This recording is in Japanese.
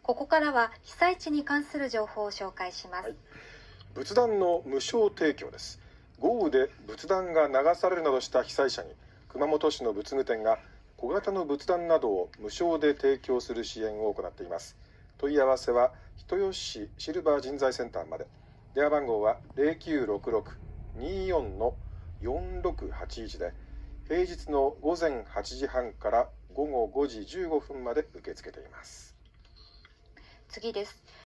ここからは被災地に関する情報を紹介します。仏壇の無償提供です。豪雨で仏壇が流されるなどした被災者に、熊本市の仏具店が小型の仏壇などを無償で提供する支援を行っています。問い合わせは人吉市シルバー人材センターまで。電話番号は0966-24-4681で、平日の午前8時半から午後5時15分まで受け付けています。次です。